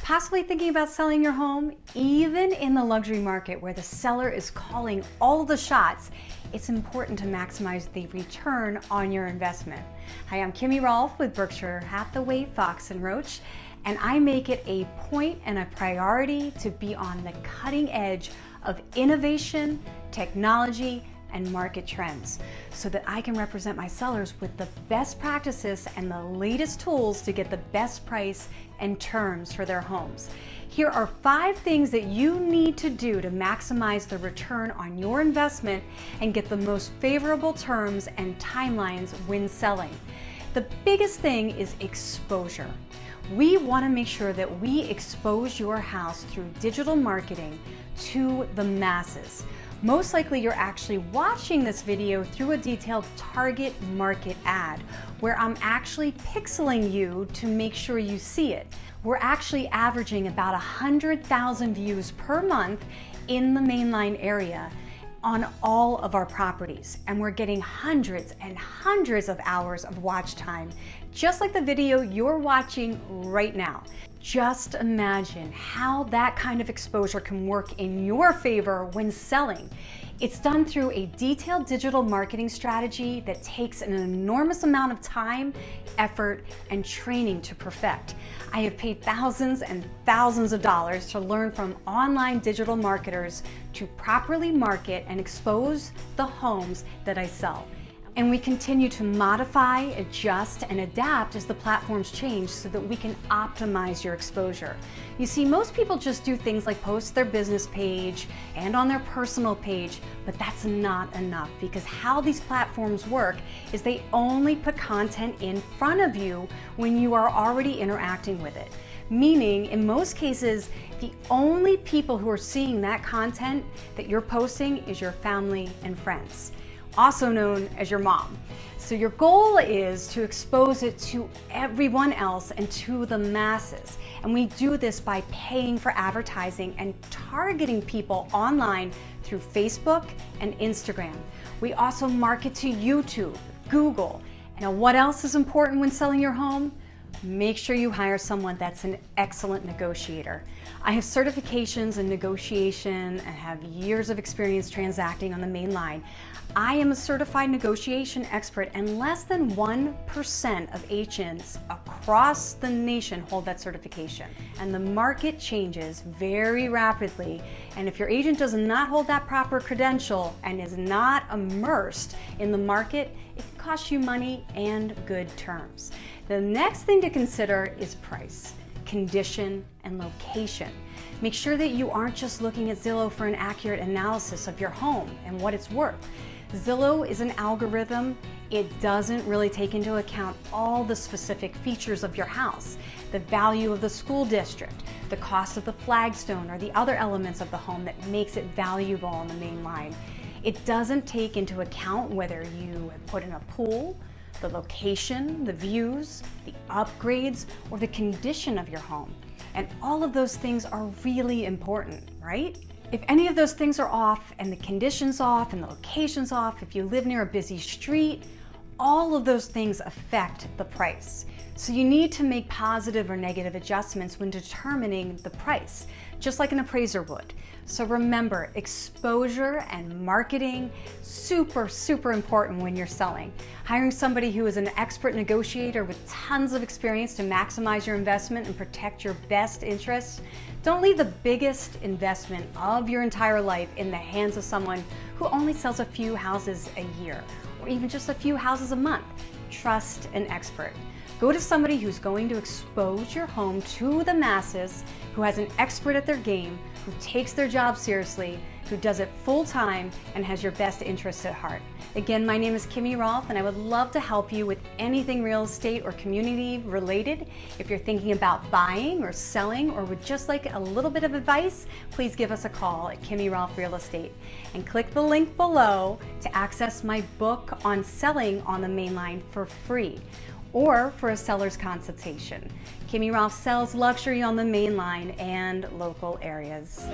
Possibly thinking about selling your home? Even in the luxury market where the seller is calling all the shots, it's important to maximize the return on your investment. Hi, I'm Kimmy Rolph with Berkshire Hathaway, Fox & Roach, and I make it a point and a priority to be on the cutting edge of innovation, technology, and market trends so that I can represent my sellers with the best practices and the latest tools to get the best price and terms for their homes. Here are 5 things that you need to do to maximize the return on your investment and get the most favorable terms and timelines when selling. The biggest thing is exposure. We want to make sure that we expose your house through digital marketing to the masses. Most likely you're actually watching this video through a detailed target market ad where I'm actually pixeling you to make sure you see it. We're actually averaging about 100,000 views per month in the mainline area on all of our properties, and we're getting hundreds and hundreds of hours of watch time, just like the video you're watching right now. Just imagine how that kind of exposure can work in your favor when selling. It's done through a detailed digital marketing strategy that takes an enormous amount of time, effort, and training to perfect. I have paid thousands and thousands of dollars to learn from online digital marketers to properly market and expose the homes that I sell. And we continue to modify, adjust, and adapt as the platforms change so that we can optimize your exposure. You see, most people just do things like post their business page and on their personal page, but that's not enough because how these platforms work is they only put content in front of you when you are already interacting with it. Meaning, in most cases, the only people who are seeing that content that you're posting is your family and friends, also known as your mom. So your goal is to expose it to everyone else and to the masses. And we do this by paying for advertising and targeting people online through Facebook and Instagram. We also market to YouTube, Google. And what else is important when selling your home? Make sure you hire someone that's an excellent negotiator. I have certifications in negotiation and have years of experience transacting on the main line. I am a certified negotiation expert, and less than 1% of agents across the nation hold that certification. And the market changes very rapidly, and if your agent does not hold that proper credential and is not immersed in the market, it can cost you money and good terms. The next thing to consider is price, condition, and location. Make sure that you aren't just looking at Zillow for an accurate analysis of your home and what it's worth. Zillow is an algorithm. It doesn't really take into account all the specific features of your house, the value of the school district, the cost of the flagstone, or the other elements of the home that makes it valuable on the main line. It doesn't take into account whether you have put in a pool, the location, the views, the upgrades, or the condition of your home. And all of those things are really important, right? If any of those things are off and the condition's off and the location's off, if you live near a busy street, all of those things affect the price. So you need to make positive or negative adjustments when determining the price, just like an appraiser would. So remember, exposure and marketing, super important when you're selling. Hiring somebody who is an expert negotiator with tons of experience to maximize your investment and protect your best interests. Don't leave the biggest investment of your entire life in the hands of someone who only sells a few houses a year, or even just a few houses a month. Trust an expert. Go to somebody who's going to expose your home to the masses, who has an expert at their game, who takes their job seriously, who does it full time, and has your best interests at heart. Again, my name is Kimmy Rolph, and I would love to help you with anything real estate or community related. If you're thinking about buying or selling or would just like a little bit of advice, please give us a call at Kimmy Rolph Real Estate and click the link below to access my book on selling on the mainline for free, or for a seller's consultation. Kimmy Rolph sells luxury on the main line and local areas.